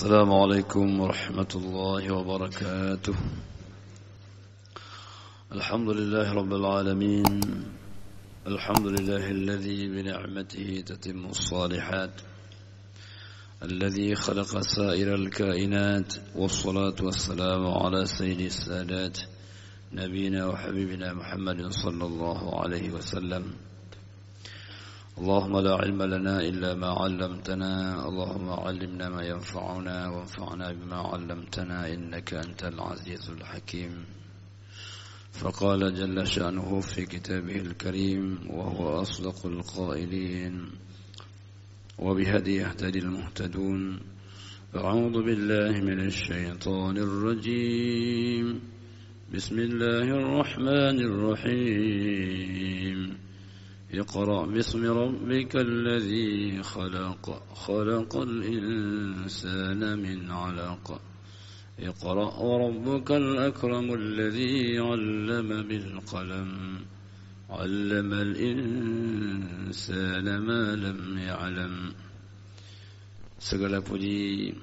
السلام عليكم ورحمة الله وبركاته. الحمد لله رب العالمين. الحمد لله الذي بنعمته تتم الصالحات، الذي خلق سائر الكائنات، والصلاة والسلام على سيد السادات نبينا وحبيبنا محمد صلى الله عليه وسلم. اللهم لا علم لنا إلا ما علمتنا، اللهم علمنا ما ينفعنا وانفعنا بما علمتنا إنك أنت العزيز الحكيم. فقال جل شأنه في كتابه الكريم وهو أصدق القائلين: وبهدي يهتدي المهتدون. أعوذ بالله من الشيطان الرجيم. بسم الله الرحمن الرحيم. اقرأ باسم ربك الذي خلق، خلق الإنسان من علق. اقرأ وربك الأكرم الذي علم بالقلم، علم الإنسان ما لم يعلم. Segala puji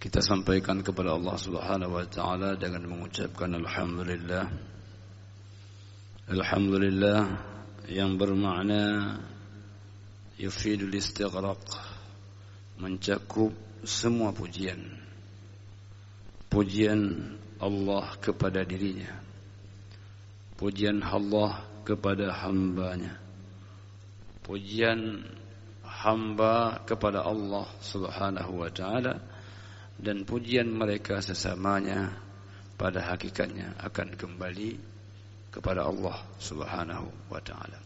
kita sampaikan kepada Allah Subhanahu wa taala dengan mengucapkan alhamdulillah. Alhamdulillah yang bermakna yufidul istighraq, mencakup semua pujian. Pujian Allah kepada dirinya, pujian Allah kepada hambanya, pujian hamba kepada Allah Subhanahu wa ta'ala, dan pujian mereka sesamanya pada hakikatnya akan kembali kepada Allah Subhanahu wa ta'ala.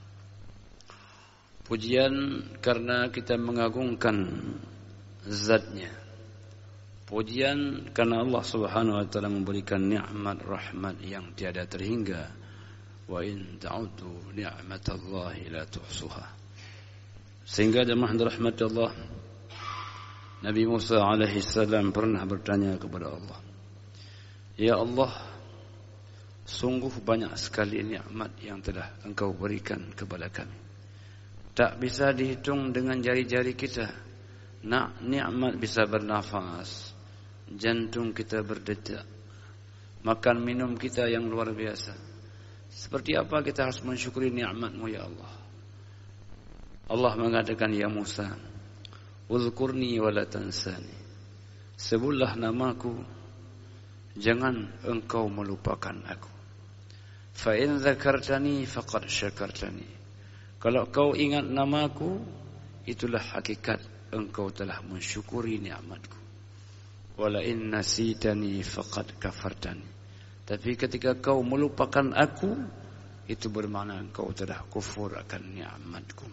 Pujian karena kita mengagungkan zatnya. Pujian karena Allah Subhanahu wa ta'ala memberikan nikmat rahmat yang tiada terhingga. Wa in ta'udu ni'matallahi la tuhsuha. Sehingga jemaah rahmat Allah, Nabi Musa alaihi salam pernah bertanya kepada Allah, "Ya Allah, sungguh banyak sekali nikmat yang telah Engkau berikan kepada kami. Tak bisa dihitung dengan jari-jari kita. Nikmat bisa bernafas, jantung kita berdetak, makan minum kita yang luar biasa. Seperti apa kita harus mensyukuri nikmat-Mu ya Allah?" Allah mengatakan, "Ya Musa, uzkurni wa la tansani." Sebutlah namaku, jangan engkau melupakan aku. Fa in dzakartani faqad syakartani. Kalau kau ingat namaku, itulah hakikat engkau telah mensyukuri nikmatku. Wala in nasitani faqad kafartani. Tapi ketika kau melupakan aku, itu bermakna engkau telah kufur akan nikmatku.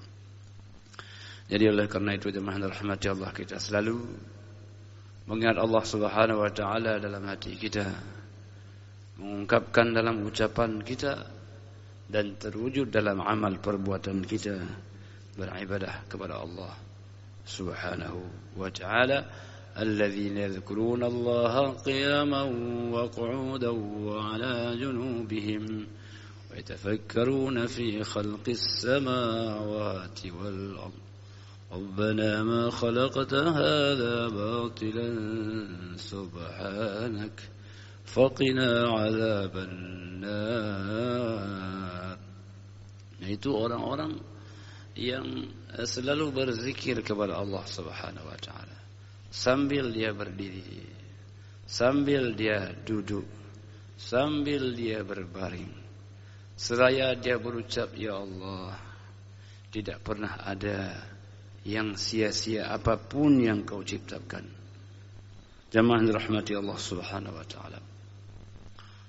Jadi oleh karena itu jemaah rahmati Allah, kita selalu mengingat Allah Subhanahu wa ta'ala dalam hati kita, mengungkapkan dalam ucapan kita, dan terwujud dalam amal perbuatan kita beribadah kepada Allah Subhanahu wa ta'ala. Alladzina yadhkuruna Allaha qiyaman wa qu'udan wa 'ala junubihim wa yatafakkaruna fi khalqis samawati wal ardh. ربنا ما خلقت هذا باطلا سبحانك فقنا عذاب النار. Itu orang-orang yang selalu berzikir kepada Allah Subhanahu wa ta'ala sambil dia berdiri, sambil dia duduk, sambil dia berbaring, seraya dia berucap, "Ya Allah, tidak pernah ada yang sia-sia apapun yang kau ciptakan." Jamaah dirahmati Allah Subhanahu wa ta'ala,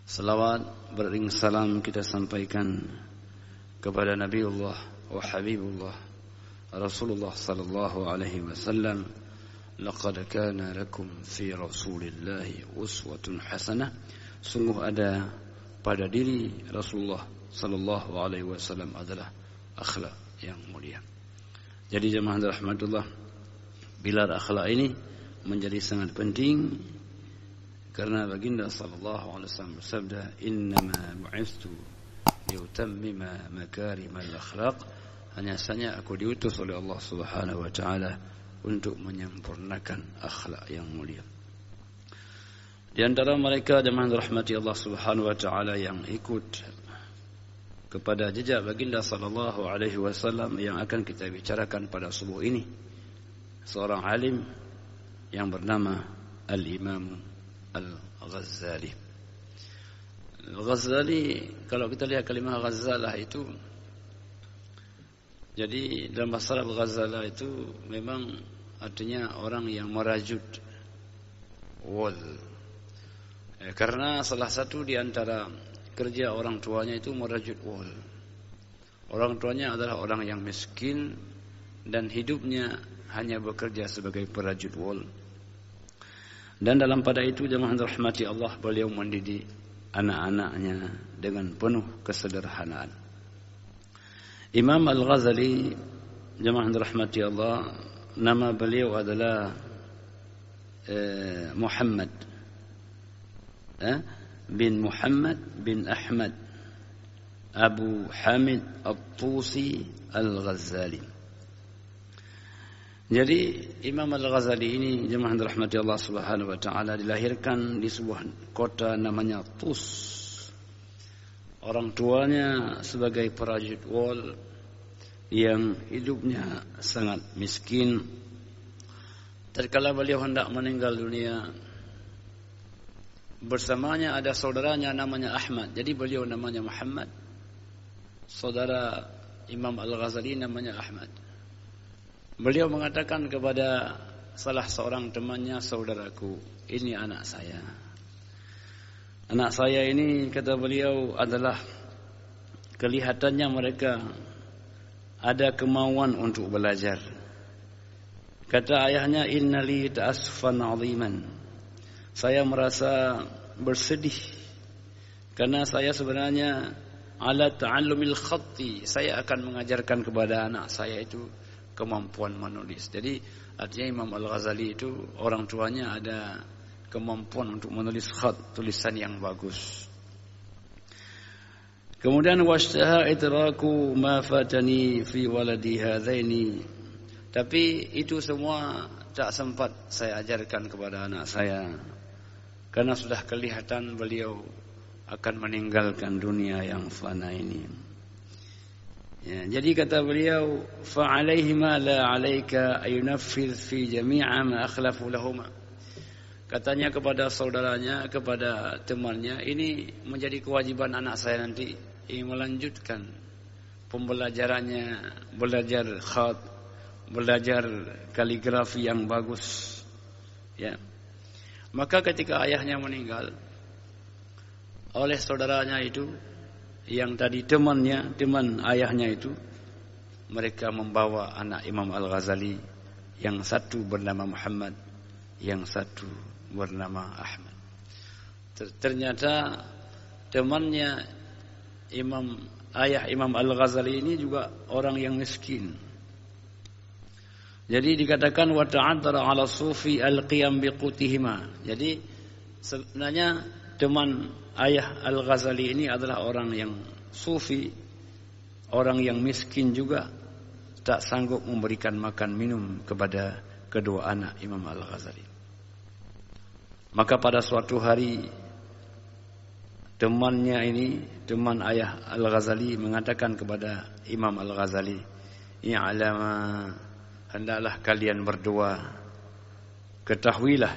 salawat beriring salam kita sampaikan kepada Nabiullah wa Habibullah Rasulullah sallallahu alaihi wasallam. Laqad kana lakum fi Rasulillahi uswatun hasanah. Sungguh ada pada diri Rasulullah sallallahu alaihi wasallam adalah akhlak yang mulia. Jadi jemaah rahmatullah, pilar akhlak ini menjadi sangat penting karena baginda sallallahu alaihi wasallam bersabda, "Innama bu'istu liutammima makarimal akhlaq." Hanya saja aku diutus oleh Allah Subhanahu wa taala untuk menyempurnakan akhlak yang mulia. Di antara mereka jemaah rahmati Allah Subhanahu wa taala yang ikut kepada jejak baginda sallallahu alaihi wasallam yang akan kita bicarakan pada subuh ini, seorang alim yang bernama Al-Imam Al-Ghazali. Al-Ghazali, kalau kita lihat kalimah Ghazalah itu, jadi dalam bahasa Arab Ghazalah itu memang artinya orang yang merajut wool. Karena salah satu di antara kerja orang tuanya itu merajut wool. Orang tuanya adalah orang yang miskin dan hidupnya hanya bekerja sebagai perajut wool. Dan dalam pada itu jemaah rahmati Allah, beliau mendidik anak-anaknya dengan penuh kesederhanaan. Imam Al-Ghazali jemaah rahmati Allah, nama beliau adalah Muhammad bin Muhammad bin Ahmad Abu Hamid At-Tusi Al-Ghazali. Jadi Imam Al-Ghazali ini jemaah rahmati Allah Subhanahu wa taala dilahirkan di sebuah kota namanya Tus. Orang tuanya sebagai perajut wool yang hidupnya sangat miskin. Tatkala beliau hendak meninggal dunia, bersamanya ada saudaranya namanya Ahmad. Jadi beliau namanya Muhammad, saudara Imam Al-Ghazali namanya Ahmad. Beliau mengatakan kepada salah seorang temannya, saudaraku, ini anak saya. Anak saya ini, kata beliau, adalah kelihatannya mereka ada kemauan untuk belajar. Kata ayahnya, innali ta'assufan 'aziman. Saya merasa bersedih karena saya sebenarnya ala ta'allumil khatti, saya akan mengajarkan kepada anak saya itu kemampuan menulis. Jadi artinya Imam Al-Ghazali itu orang tuanya ada kemampuan untuk menulis khat, tulisan yang bagus. Kemudian washtaha idraku ma fatani fi waladi hadaini. Tapi itu semua tak sempat saya ajarkan kepada anak saya, karena sudah kelihatan beliau akan meninggalkan dunia yang fana ini. Ya, jadi kata beliau, fa'alaihi ma la 'alaika ayunaffidh fi jami'a ma akhlafu lahuma. Katanya kepada saudaranya, kepada temannya, ini menjadi kewajiban anak saya nanti melanjutkan pembelajarannya, belajar khat, belajar kaligrafi yang bagus. Ya. Maka ketika ayahnya meninggal, oleh saudaranya itu, yang tadi temannya, teman ayahnya itu, mereka membawa anak Imam Al-Ghazali, yang satu bernama Muhammad, yang satu bernama Ahmad. Ternyata temannya ayah Imam Al-Ghazali ini juga orang yang miskin. Jadi dikatakan wa ta'addara 'ala sufi al-qiyam biqutihima. Jadi sebenarnya teman ayah Al-Ghazali ini adalah orang yang sufi, orang yang miskin juga, tak sanggup memberikan makan minum kepada kedua anak Imam Al-Ghazali. Maka pada suatu hari temannya ini, teman ayah Al-Ghazali mengatakan kepada Imam Al-Ghazali, "I'lama, hendaklah kalian berdoa, ketahuilah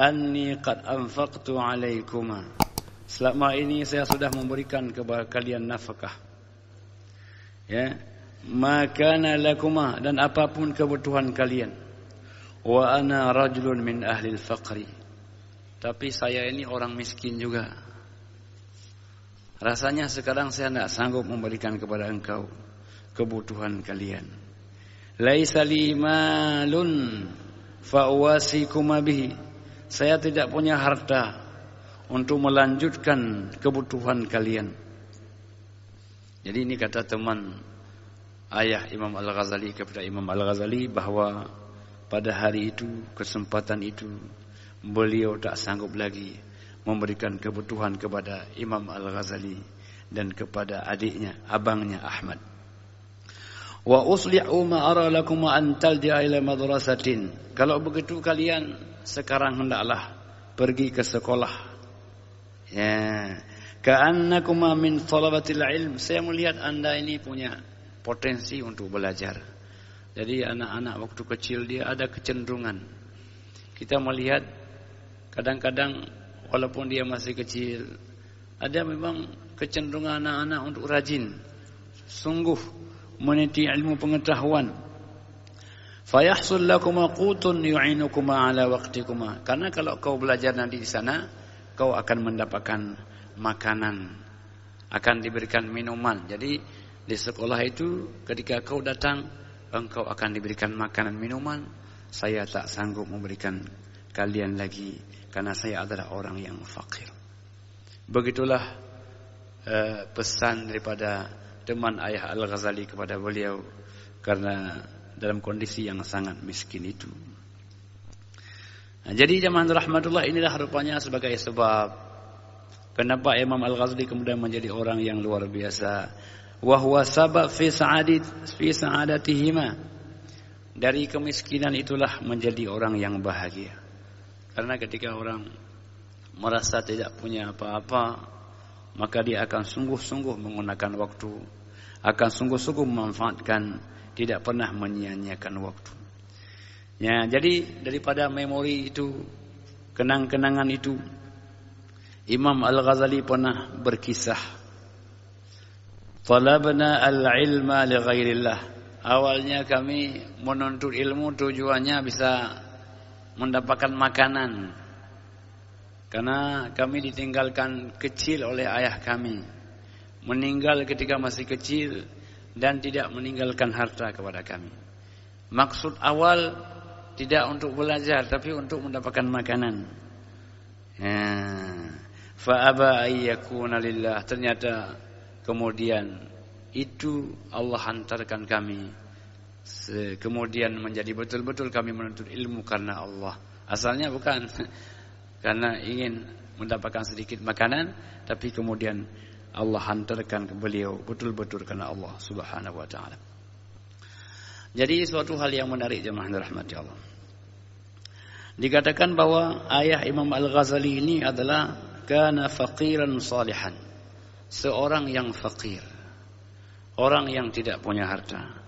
anni qad anfaqtu 'alaikuma. Selama ini saya sudah memberikan kepada kalian nafkah. Ya, makana lakuma, dan apapun kebutuhan kalian. Wa ana rajulun min ahli al-faqri. Tapi saya ini orang miskin juga. Rasanya sekarang saya tidak sanggup memberikan kepada engkau kebutuhan kalian. Laisa li malun fa uwasikuma bihi. Saya tidak punya harta untuk melanjutkan kebutuhan kalian." Jadi ini kata teman ayah Imam Al-Ghazali kepada Imam Al-Ghazali, bahwa pada hari itu, kesempatan itu, beliau tak sanggup lagi memberikan kebutuhan kepada Imam Al-Ghazali dan kepada adiknya, abangnya Ahmad. Wa usli'u ma ara lakum an talja'a ila madrasatin. Kalau begitu kalian sekarang hendaklah pergi ke sekolah. Ya, ka'annakuma min thalabatil ilm. Saya melihat Anda ini punya potensi untuk belajar. Jadi anak-anak waktu kecil dia ada kecenderungan. Kita melihat kadang-kadang walaupun dia masih kecil, ada memang kecenderungan anak-anak untuk rajin, sungguh meniti ilmu pengetahuan. Fayahsul lakuma qutun yu'inukuma ala waqtikuma. Karena kalau kau belajar nanti di sana, kau akan mendapatkan makanan, akan diberikan minuman. Jadi di sekolah itu ketika kau datang, engkau akan diberikan makanan minuman. Saya tak sanggup memberikan kalian lagi karena saya adalah orang yang fakir. Begitulah pesan daripada teman ayah Al-Ghazali kepada beliau karena dalam kondisi yang sangat miskin itu. Nah, jadi jemaah rahmatullah, inilah rupanya sebagai sebab kenapa Imam Al-Ghazali kemudian menjadi orang yang luar biasa. Wa huwa sabab fi sa'adatihima. Dari kemiskinan itulah menjadi orang yang bahagia. Karena ketika orang merasa tidak punya apa-apa, maka dia akan sungguh-sungguh menggunakan waktu, akan sungguh-sungguh memanfaatkan, tidak pernah menyia-nyiakan waktu. Ya, jadi daripada memori itu, kenang-kenangan itu, Imam Al-Ghazali pernah berkisah, talabna al-ilma li ghairillah. Awalnya kami menuntut ilmu tujuannya bisa mendapatkan makanan. Karena kami ditinggalkan kecil oleh ayah kami. Meninggal ketika masih kecil dan tidak meninggalkan harta kepada kami. Maksud awal tidak untuk belajar tapi untuk mendapatkan makanan. Ya. Fa aba ayyakuna lillah. Ternyata kemudian itu Allah hantarkan kami. Kemudian menjadi betul-betul kami menuntut ilmu karena Allah. Asalnya bukan karena ingin mendapatkan sedikit makanan, tapi kemudian Allah hantarkan ke beliau betul-betul karena Allah Subhanahu wa taala. Jadi suatu hal yang menarik jemaah rahmati Allah. Dikatakan bahwa ayah Imam Al-Ghazali ini adalah kana faqiran salihan. Seorang yang fakir. Orang yang tidak punya harta.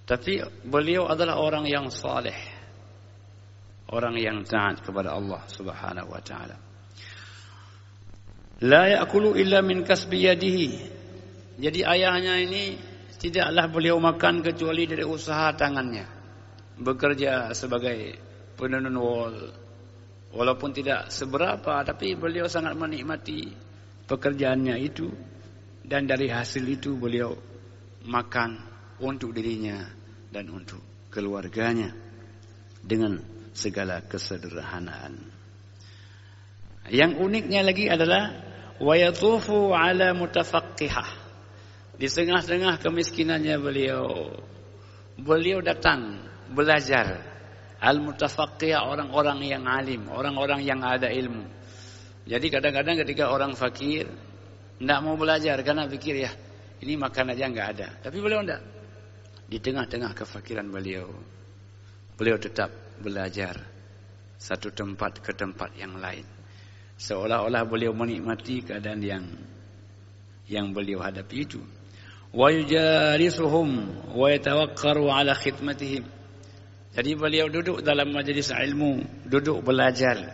Tapi beliau adalah orang yang saleh. Orang yang taat kepada Allah Subhanahu wa taala. La ya'kulu illa min kasbi yadihi. Jadi ayahnya ini tidaklah beliau makan kecuali dari usaha tangannya. Bekerja sebagai penenun wol. Walaupun tidak seberapa, tapi beliau sangat menikmati pekerjaannya itu. Dan dari hasil itu beliau makan untuk dirinya dan untuk keluarganya dengan segala kesederhanaan. Yang uniknya lagi adalah wa yatufu ala mutafaqqihah. Di tengah-tengah kemiskinannya beliau datang belajar. Al-mutafaqqihah, orang-orang yang alim, orang-orang yang ada ilmu. Jadi kadang-kadang ketika orang fakir tidak mau belajar karena pikir ya ini makan aja nggak ada. Tapi beliau tidak. Di tengah-tengah kefakiran beliau tetap belajar satu tempat ke tempat yang lain. Seolah-olah beliau menikmati keadaan yang beliau hadapi itu. Wa yujarisuhum wa yatawaqqaru ala khidmatihim. Jadi beliau duduk dalam majelis ilmu, duduk belajar.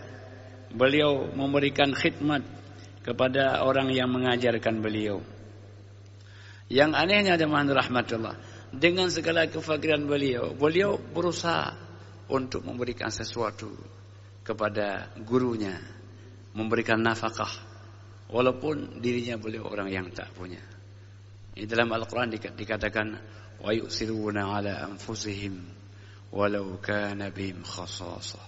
Beliau memberikan khidmat kepada orang yang mengajarkan beliau. Yang anehnya jemaah rahmatullah, dengan segala kefakiran beliau berusaha untuk memberikan sesuatu kepada gurunya, memberikan nafkah walaupun dirinya beliau orang yang tak punya. Di dalam Al-Qur'an dikatakan wa yusiruna ala anfusihim walau kana bihim khassasah.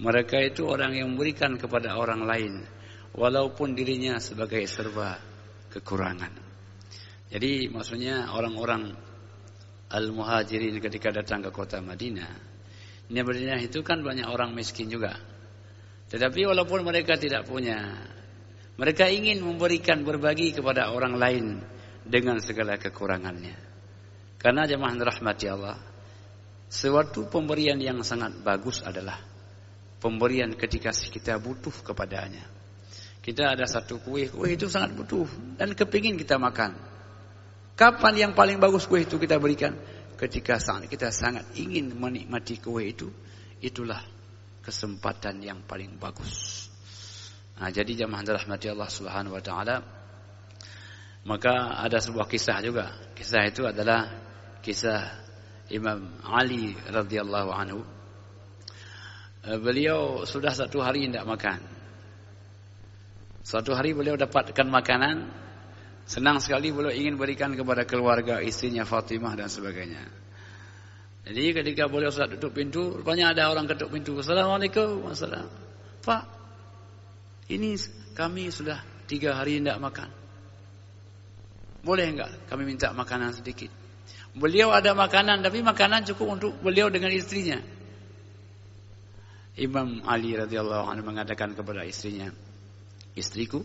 Mereka itu orang yang memberikan kepada orang lain walaupun dirinya sebagai serba kekurangan. Jadi maksudnya orang-orang Al-Muhajirin ketika datang ke kota Madinah, ini Madinah itu kan banyak orang miskin juga. Tetapi walaupun mereka tidak punya, mereka ingin memberikan, berbagi kepada orang lain dengan segala kekurangannya. Karena jemaah rahmati Allah, suatu pemberian yang sangat bagus adalah pemberian ketika kita butuh kepadanya. Kita ada satu kue itu sangat butuh dan kepingin kita makan. Kapan yang paling bagus kue itu kita berikan? Ketika kita sangat ingin menikmati kue itu, itulah kesempatan yang paling bagus. Nah, jadi jemaah rahmati Allah Subhanahu wa taala, maka ada sebuah kisah juga. Kisah itu adalah kisah Imam Ali radhiyallahu anhu. Beliau sudah 1 hari tidak makan. Suatu hari beliau dapatkan makanan, senang sekali beliau ingin berikan kepada keluarga, istrinya Fatimah dan sebagainya. Jadi ketika beliau sudah tutup pintu, rupanya ada orang ketuk pintu. Assalamualaikum. Wassalam. Pak, ini kami sudah 3 hari tidak makan. Boleh enggak kami minta makanan sedikit? Beliau ada makanan, tapi makanan cukup untuk beliau dengan istrinya. Imam Ali radhiyallahu anhu mengatakan kepada istrinya, istriku,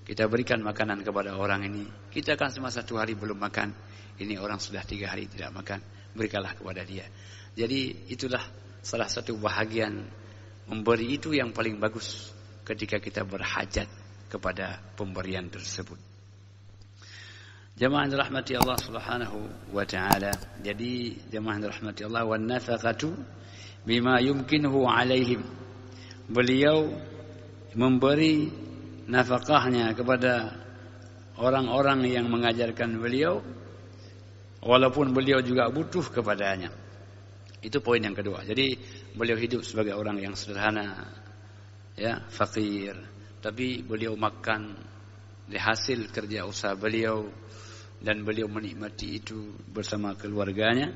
kita berikan makanan kepada orang ini. Kita kan cuma 1 hari belum makan. Ini orang sudah 3 hari tidak makan. Berikanlah kepada dia. Jadi itulah salah satu bahagian memberi itu yang paling bagus ketika kita berhajat kepada pemberian tersebut. Jemaah rahmati Allah Subhanahu wa taala. Jadi jemaah rahmati Allah, wan nafaqatu bima yumkinuhu alaihim. Beliau memberi nafkahnya kepada orang-orang yang mengajarkan beliau, walaupun beliau juga butuh kepadanya. Itu poin yang kedua. Jadi beliau hidup sebagai orang yang sederhana, ya, fakir, tapi beliau makan dari hasil kerja usaha beliau dan beliau menikmati itu bersama keluarganya.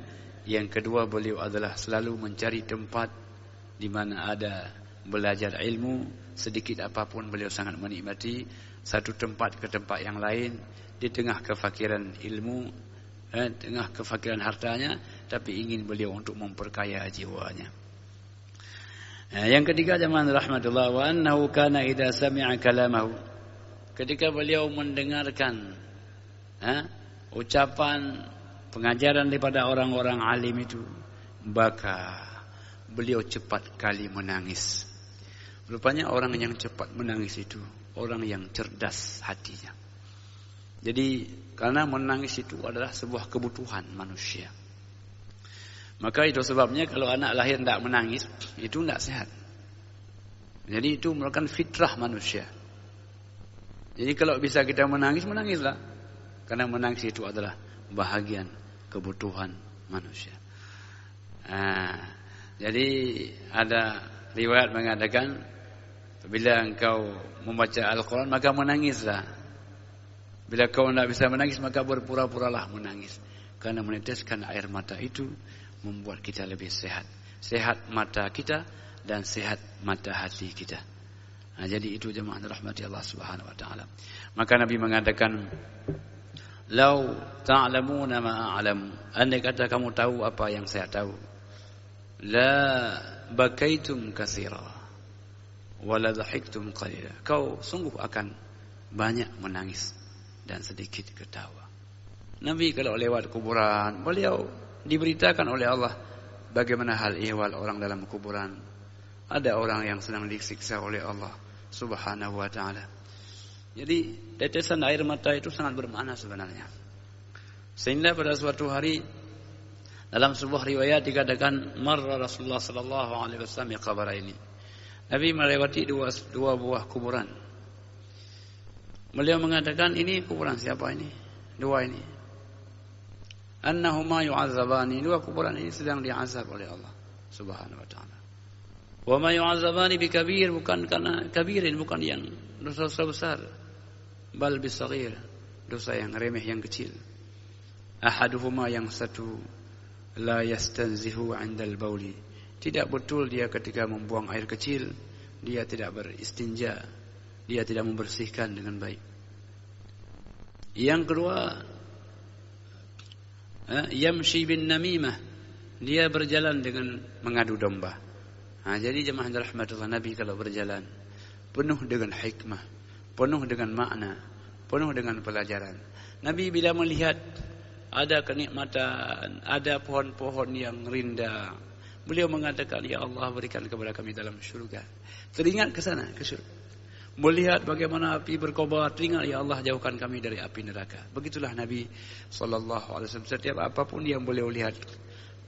Yang kedua, beliau adalah selalu mencari tempat di mana ada belajar ilmu, sedikit apapun beliau sangat menikmati. Satu tempat ke tempat yang lain, di tengah kefakiran ilmu, tengah kefakiran hartanya, tapi ingin beliau untuk memperkaya jiwanya. Yang ketiga, jemaah rahmatullah, wa annahu kana idza sami'a kalamahu. Ketika beliau mendengarkan ucapan pengajaran daripada orang-orang alim itu, maka beliau cepat kali menangis. Rupanya orang yang cepat menangis itu orang yang cerdas hatinya. Jadi karena menangis itu adalah sebuah kebutuhan manusia. Maka itu sebabnya kalau anak lahir tidak menangis, itu tidak sehat. Jadi itu merupakan fitrah manusia. Jadi kalau bisa kita menangis, menangislah. Karena menangis itu adalah bahagian kebutuhan manusia. Jadi ada riwayat mengatakan, bila engkau membaca Al-Quran maka menangislah. Bila kau tidak bisa menangis maka berpura-puralah menangis. Karena meneteskan air mata itu membuat kita lebih sehat. Sehat mata kita dan sehat mata hati kita. Jadi itu jemaah rahmati Allah Subhanahu wa taala. Maka Nabi mengatakan, "Lau ta'lamuna ma a'lam." Andai kata kamu tahu apa yang saya tahu, la bakaitum katsira wa la dhahiktum qalila. Kau sungguh akan banyak menangis dan sedikit ketawa. Nabi kalau lewat kuburan, beliau diberitakan oleh Allah bagaimana hal ihwal orang dalam kuburan. Ada orang yang sedang disiksa oleh Allah Subhanahu wa taala. Jadi tetesan air mata itu sangat bermakna sebenarnya. Sehingga pada suatu hari dalam sebuah riwayat dikatakan, marra Rasulullah sallallahu alaihi wasallam qabaraini. Nabi melewati dua buah kuburan. Beliau mengatakan, ini kuburan siapa ini? Dua ini. Annahuma yu'adzabani. Dua kuburan ini sedang diazab oleh Allah Subhanahu wa taala. Wa ma yu'adzabani bi kabir, bukan karena kabirin, bukan yang dosa-dosa besar. Bal bisaghir, dosa yang remeh, yang kecil. Ahaduhuma, yang satu, la yastanzihu 'indal bauli. Tidak betul dia ketika membuang air kecil, dia tidak beristinja, dia tidak membersihkan dengan baik. Yang kedua, yamshi bin namimah, dia berjalan dengan mengadu domba. Jadi jemaah rahmatullah, Nabi kalau berjalan penuh dengan hikmah, penuh dengan makna, penuh dengan pelajaran. Nabi bila melihat ada kenikmatan, ada pohon-pohon yang rindang. Beliau mengatakan, ya Allah berikan kepada kami dalam syurga. Teringat ke sana, ke syurga. Melihat bagaimana api berkobar, teringat, ya Allah jauhkan kami dari api neraka. Begitulah Nabi SAW. Setiap apapun yang beliau lihat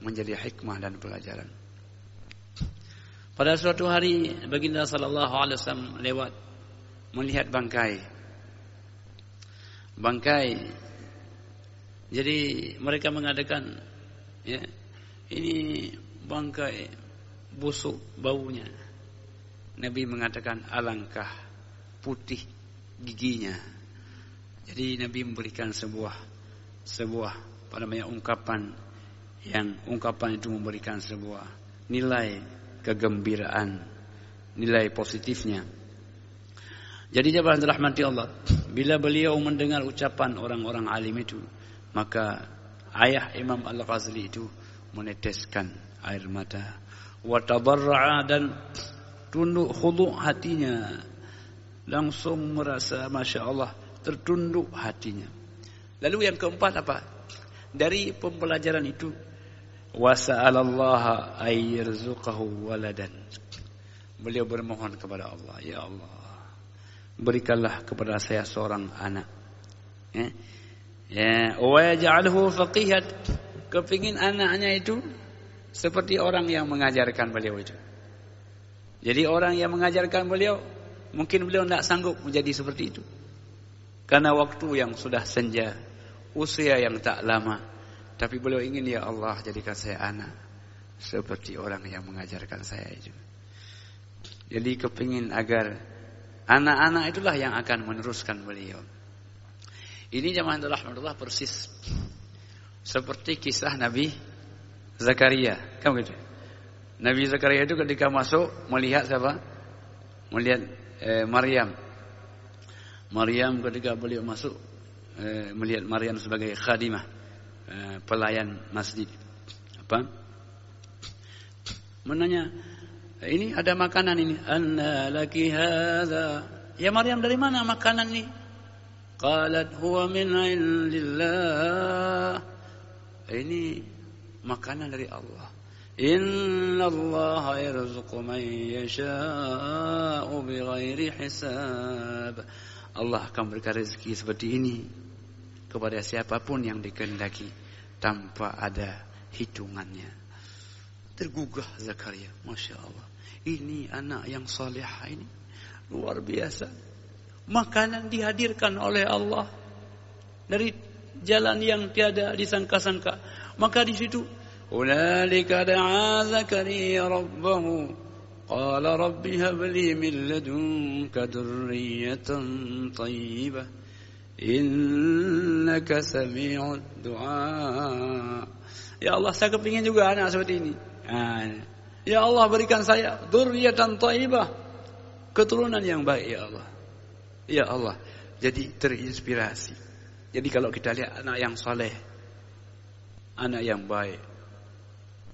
menjadi hikmah dan pelajaran. Pada suatu hari baginda SAW lewat melihat bangkai. Jadi mereka mengatakan, ya, ini bangkai busuk baunya. Nabi mengatakan, alangkah putih giginya. Jadi Nabi memberikan sebuah ungkapan itu memberikan sebuah nilai kegembiraan, nilai positifnya. Jadi jemaah dirahmati Allah, bila beliau mendengar ucapan orang-orang alim itu, maka ayah Imam Al-Ghazali itu meneteskan air mata. Wa tadarra'a, dan tunduk khudu' hatinya. Langsung merasa Masya Allah, tertunduk hatinya. Lalu yang keempat apa? Dari pembelajaran itu, wa sa'alallaha ayyarzuqahu waladan. Beliau bermohon kepada Allah, ya Allah, berikanlah kepada saya seorang anak. Ya, wa yaj'alhu faqihan. Kepingin anaknya itu seperti orang yang mengajarkan beliau itu. Jadi orang yang mengajarkan beliau, mungkin beliau tidak sanggup menjadi seperti itu. Karena waktu yang sudah senja, usia yang tak lama. Tapi beliau ingin, ya Allah jadikan saya anak seperti orang yang mengajarkan saya itu. Jadi kepingin agar anak-anak itulah yang akan meneruskan beliau. Ini jemaah rahmatullah persis seperti kisah Nabi Zakaria. Kan begitu? Nabi Zakaria itu ketika masuk melihat siapa? Melihat Maryam. Maryam ketika beliau masuk melihat Maryam sebagai khadimah, pelayan masjid. Apa? Menanya, ini ada makanan ini. Anna laki hadza? Ya Maryam, dari mana makanan ini? Qalat huwa min indillah. Ini makanan dari Allah. Inna Allah yarzuqu man yasha'u bighairi hisab. Allah akan berikan rezeki seperti ini kepada siapapun yang dikehendaki tanpa ada hitungannya. Tergugah Zakaria, Masya Allah. Ini anak yang salihah ini luar biasa. Makanan dihadirkan oleh Allah dari jalan yang tiada disangka-sangka. Maka di situ, hunalika da'a Zakaria rabbahu qala rabbi hab li min ladunka dzurriyyatan thayyibah innaka sami'ud du'a. Ya Allah, saya kepingin juga anak seperti ini. Ya Allah, berikan saya dzurriyyatan thayyibah, keturunan yang baik ya Allah. Ya Allah, jadi terinspirasi. Jadi kalau kita lihat anak yang saleh, anak yang baik,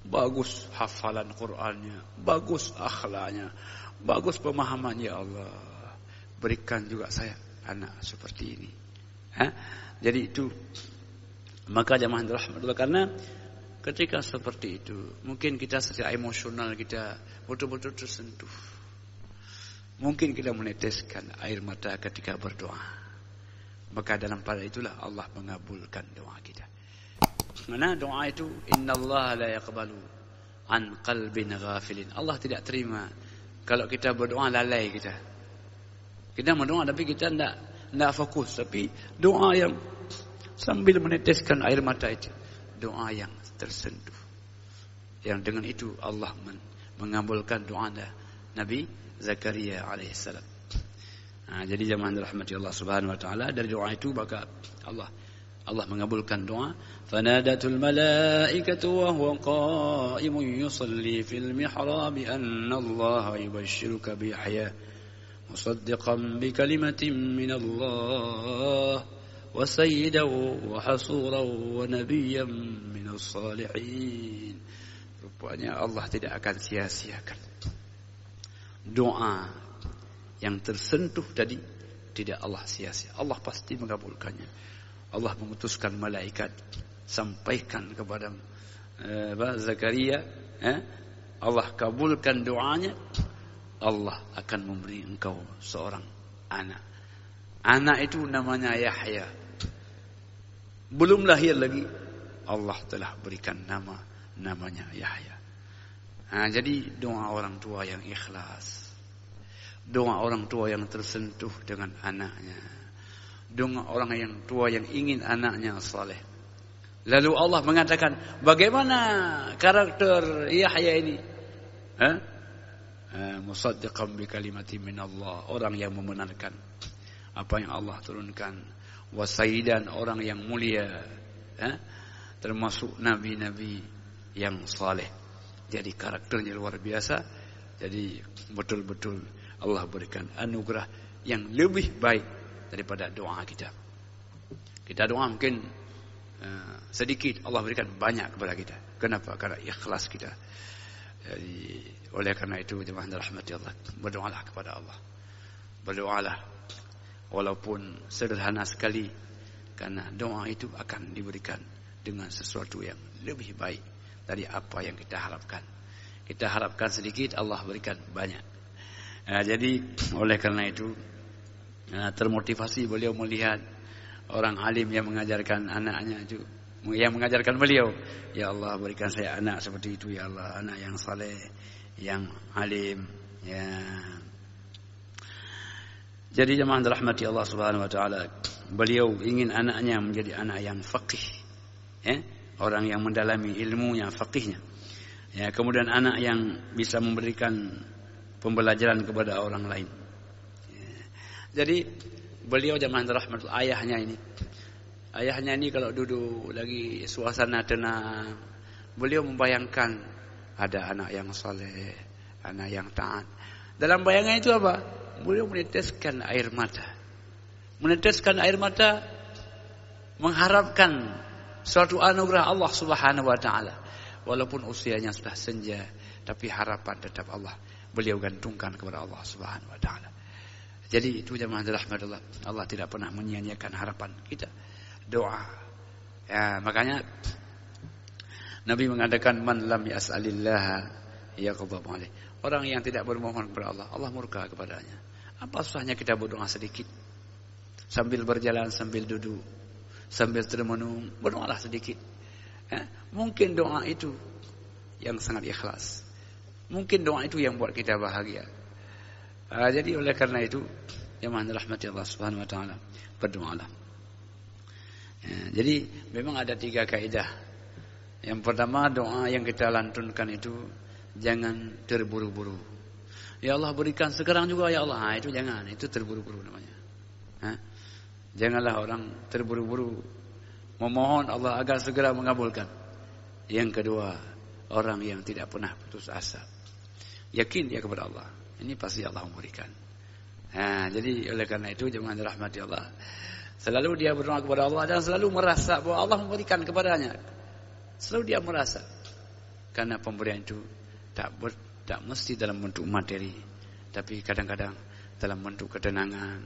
bagus hafalan Qur'annya, bagus akhlaknya, bagus pemahamannya, ya Allah, berikan juga saya anak seperti ini. Jadi itu, maka jamaah rahmatullah, karena ketika seperti itu, mungkin kita secara emosional kita betul-betul tersentuh. Mungkin kita meneteskan air mata ketika berdoa. Maka dalam pada itulah Allah mengabulkan doa kita. Karena doa itu, innallaha la yaqbalu an qalbin ghafilin. Allah tidak terima kalau kita berdoa lalai kita. Kita berdoa tapi kita tidak fokus. Tapi doa yang sambil meneteskan air mata itu, doa yang tersentuh. Yang dengan itu Allah mengabulkan doa Nabi Zakaria alaihissalam. Jadi jamaah rahmati Allah subhanahu wa ta'ala, dari doa itu maka Allah mengabulkan doa. Fanadatul malaikatu wa huwa qa'imun yusalli fil mihrab anna Allah yubashshiruka bi Yahya musaddiqan bi kalimatin min Allah wa sayyidan wa hasuran wa nabiyyan min as-salihin. Rupanya Allah tidak akan sia-siakan doa yang tersentuh tadi, tidak Allah sia-sia. Allah pasti mengabulkannya. Allah mengutuskan malaikat sampaikan kepada Zakaria, Allah kabulkan doanya, Allah akan memberi engkau seorang anak. Anak itu namanya Yahya. Belum lahir lagi, Allah telah berikan namanya Yahya. Jadi doa orang tua yang ikhlas, doa orang tua yang tersentuh dengan anaknya, doa orang yang tua yang ingin anaknya saleh. Lalu Allah mengatakan, bagaimana karakter Yahya ini? Musaddiqan bi kalimati min Allah, orang yang membenarkan apa yang Allah turunkan. Wasaidan, orang yang mulia, termasuk nabi-nabi yang saleh. Jadi karakternya luar biasa. Jadi betul-betul Allah berikan anugerah yang lebih baik daripada doa kita. Kita doa mungkin sedikit, Allah berikan banyak kepada kita. Kenapa? Karena ikhlas kita. Jadi oleh karena itu jemaah rahmati Allah, berdoalah kepada Allah. Berdoalah walaupun sederhana sekali, karena doa itu akan diberikan dengan sesuatu yang lebih baik dari apa yang kita harapkan. Kita harapkan sedikit, Allah berikan banyak. Jadi oleh karena itu termotivasi beliau melihat orang alim yang mengajarkan anaknya itu, yang mengajarkan beliau, ya Allah berikan saya anak seperti itu ya Allah, anak yang saleh, yang alim, ya. Jadi jemaah dirahmati Allah Subhanahu wa taala, beliau ingin anaknya menjadi anak yang faqih, orang yang mendalami ilmunya, faqihnya. Ya, kemudian anak yang bisa memberikan pembelajaran kepada orang lain. Ya. Jadi beliau jemaah dirahmati ayahnya ini kalau duduk lagi suasana tenang, beliau membayangkan ada anak yang saleh, anak yang taat. Dalam bayangan itu apa? Beliau meneteskan air mata. Meneteskan air mata mengharapkan suatu anugerah Allah Subhanahu wa taala. Walaupun usianya sudah senja, tapi harapan tetap Allah beliau gantungkan kepada Allah Subhanahu wa taala. Jadi itu jemaah rahmatullah, Allah tidak pernah menyia-nyiakan harapan kita. Doa. Ya, makanya Nabi mengatakan man lam yas'alillah yaghdab alaih. Orang yang tidak bermohon kepada Allah, Allah murka kepadanya. Apa susahnya kita berdoa sedikit? Sambil berjalan, sambil duduk, sambil termenung, berdoalah sedikit. Mungkin doa itu yang sangat ikhlas. Mungkin doa itu yang buat kita bahagia. Jadi oleh karena itu, jemaah rahmati Allah Subhanahu wa taala, berdoalah. Jadi memang ada 3 kaidah. Yang pertama, doa yang kita lantunkan itu jangan terburu-buru. Ya Allah berikan sekarang juga ya Allah. Itu jangan, itu terburu-buru namanya. Janganlah orang terburu-buru memohon Allah agar segera mengabulkan. Yang kedua, orang yang tidak pernah putus asa. Yakin dia kepada Allah. Ini pasti Allah memberikan. Jadi oleh karena itu jemaah dirahmati Allah, selalu dia berdoa kepada Allah dan selalu merasa bahwa Allah memberikan kepadanya. Selalu dia merasa. Karena pemberian itu tak mesti dalam bentuk materi, tapi kadang-kadang dalam bentuk ketenangan,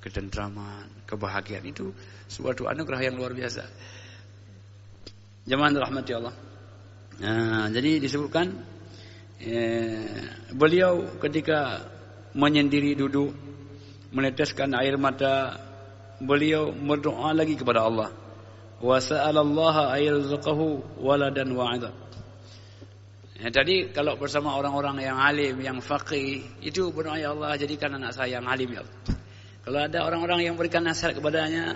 ketentraman, kebahagiaan. Itu suatu anugerah yang luar biasa. Jemaah rahmati Allah. Jadi disebutkan beliau ketika menyendiri duduk meneteskan air mata, beliau berdoa lagi kepada Allah. Wa sa'alallaha ayyarzuqahu waladan wa'idha. Tadi kalau bersama orang-orang yang alim, yang faqih, itu berdoa ya Allah jadikan anak saya yang alim ya Allah. Kalau ada orang-orang yang berikan nasihat kepadanya,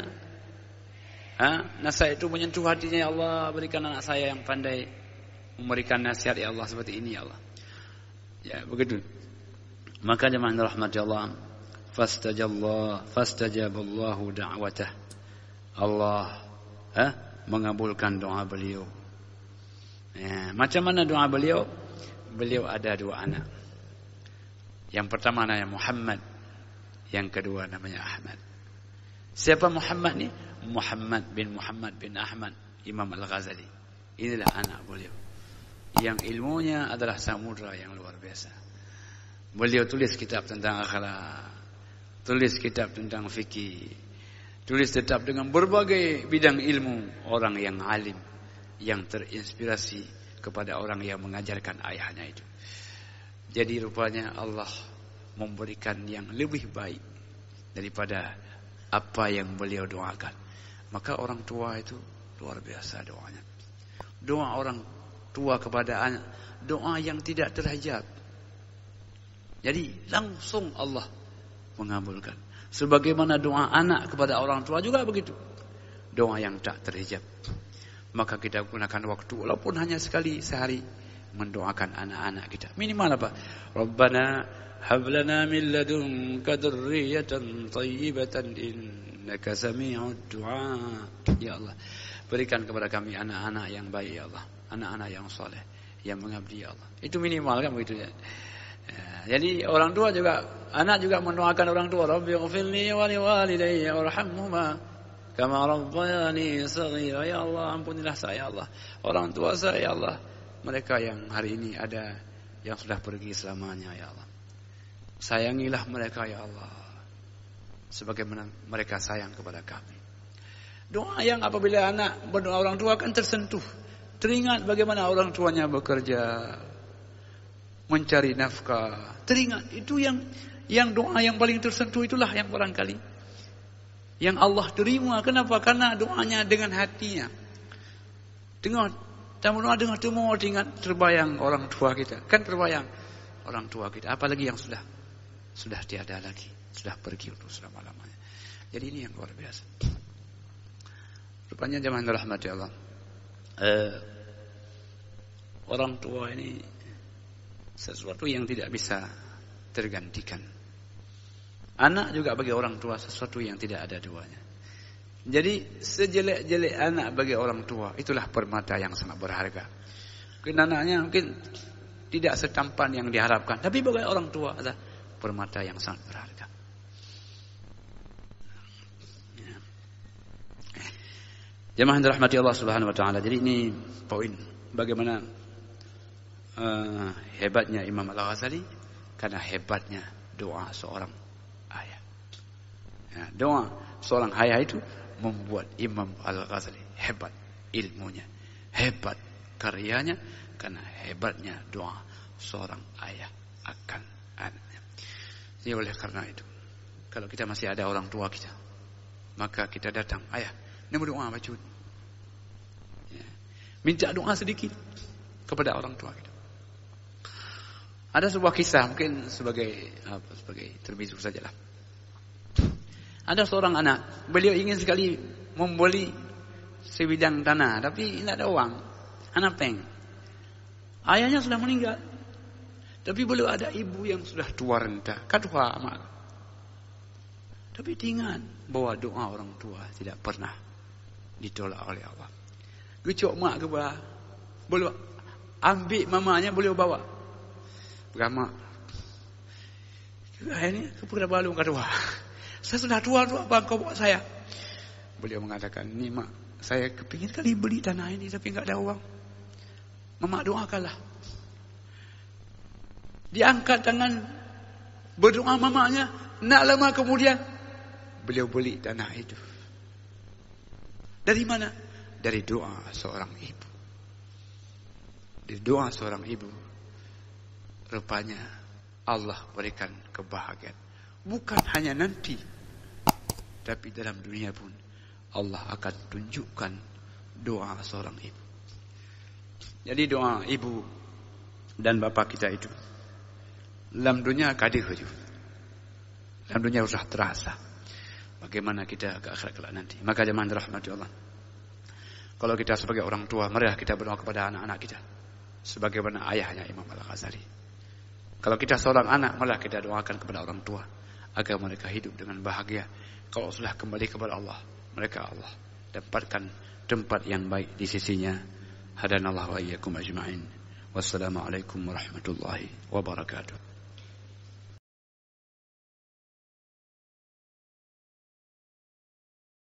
nasihat itu menyentuh hatinya ya Allah, berikan anak saya yang pandai memberikan nasihat ya Allah seperti ini ya Allah. Ya begitu. Maka jemaah rahmati Allah, fastajaballahu da'watah. Allah mengabulkan doa beliau. Ya, macam mana doa beliau? Beliau ada 2 anak. Yang pertama namanya Muhammad, yang kedua namanya Ahmad. Siapa Muhammad ni? Muhammad bin Ahmad Imam Al-Ghazali. Inilah anak beliau yang ilmunya adalah samudra yang luar biasa. Beliau tulis kitab tentang akhlak, tulis kitab tentang fikih, Tulis tetap dengan berbagai bidang ilmu. Orang yang alim, yang terinspirasi kepada orang yang mengajarkan ayahnya itu. Jadi rupanya Allah memberikan yang lebih baik daripada apa yang beliau doakan. Maka orang tua itu luar biasa doanya. Doa orang tua kepada anak, doa yang tidak terhijab. Jadi langsung Allah mengabulkan. Sebagaimana doa anak kepada orang tua juga begitu. Doa yang tak terhijab. Maka kita gunakan waktu walaupun hanya sekali sehari mendoakan anak-anak kita. Minimal apa? Rabbana hab lana min ladunka dzurriyyatan thayyibatan innaka sami'ud du'a. Ya Allah, berikan kepada kami anak-anak yang baik ya Allah, anak-anak yang saleh, yang mengabdi ya Allah. Itu minimal kan begitu ya. Jadi orang tua juga, anak juga mendoakan orang tua, Rabbighfirli wa liwalidayya warhamhuma kama rabbayani shaghira. Ya Allah, ampunilah saya ya Allah, orang tua saya ya Allah, mereka yang hari ini ada yang sudah pergi selamanya ya Allah. Sayangilah mereka ya Allah, sebagaimana mereka sayang kepada kami. Doa yang apabila anak berdoa orang tua kan tersentuh, teringat bagaimana orang tuanya bekerja, mencari nafkah, teringat itu yang doa yang paling tersentuh, itulah yang barangkali yang Allah terima. Kenapa? Karena doanya dengan hatinya. Dengar, tamu doa dengan semua ingat terbayang orang tua kita, kan terbayang orang tua kita, apalagi yang sudah tiada lagi, sudah pergi untuk selama-lamanya. Jadi ini yang luar biasa. Rupanya jemaah rahmati Allah, orang tua ini sesuatu yang tidak bisa tergantikan. Anak juga bagi orang tua sesuatu yang tidak ada duanya. Jadi sejelek-jelek anak bagi orang tua, itulah permata yang sangat berharga. Mungkin anaknya mungkin tidak setampan yang diharapkan, tapi bagi orang tua adalah permata yang sangat berharga. Jemaah yang dirahmati Allah Subhanahu wa taala. Jadi ini poin bagaimana hebatnya Imam Al-Ghazali, karena hebatnya doa seorang ayah. Ya, doa seorang ayah itu membuat Imam Al-Ghazali hebat ilmunya, hebat karyanya, karena hebatnya doa seorang ayah akan anaknya. Jadi oleh karena itu, kalau kita masih ada orang tua kita, maka kita datang, ayah, ini berdoa baca. Ya, minta doa sedikit kepada orang tua kita. Ada sebuah kisah, mungkin sebagai terbisu sajalah. Ada seorang anak, beliau ingin sekali membeli sebidang tanah, tapi tidak ada uang. Anak peng. Ayahnya sudah meninggal, tapi beliau ada ibu yang sudah tua renta, kadua amal. Tapi ingat bahwa doa orang tua tidak pernah ditolak oleh Allah. Gecok mak ke bawah, beliau ambil mamanya, beliau bawa. Berama. Akhirnya kepada balung kedua. Saya sudah tua, bang, kau bawa saya. Beliau mengatakan, ini mak, saya kepingin kali beli tanah ini tapi enggak ada uang. Mama doakanlah. Diangkat tangan, berdoa mamanya. Nak lama kemudian beliau beli tanah itu. Dari mana? Dari doa seorang ibu. Dari doa seorang ibu. Rupanya Allah berikan kebahagiaan. Bukan hanya nanti, tapi dalam dunia pun Allah akan tunjukkan doa seorang ibu. Jadi doa ibu dan bapak kita itu dalam dunia kadir itu, dalam dunia sudah terasa bagaimana kita ke akhirat kelak nanti. Maka jemaah dirahmati Allah, kalau kita sebagai orang tua, marilah kita berdoa kepada anak-anak kita sebagaimana ayahnya Imam Al-Ghazali. Kalau kita seorang anak, malah kita doakan kepada orang tua agar mereka hidup dengan bahagia. Kalau sudah kembali kepada Allah, mereka Allah dapatkan tempat yang baik di sisinya. Hadanallahu wa iyyakum ajma'in. Wassalamualaikum warahmatullahi wabarakatuh.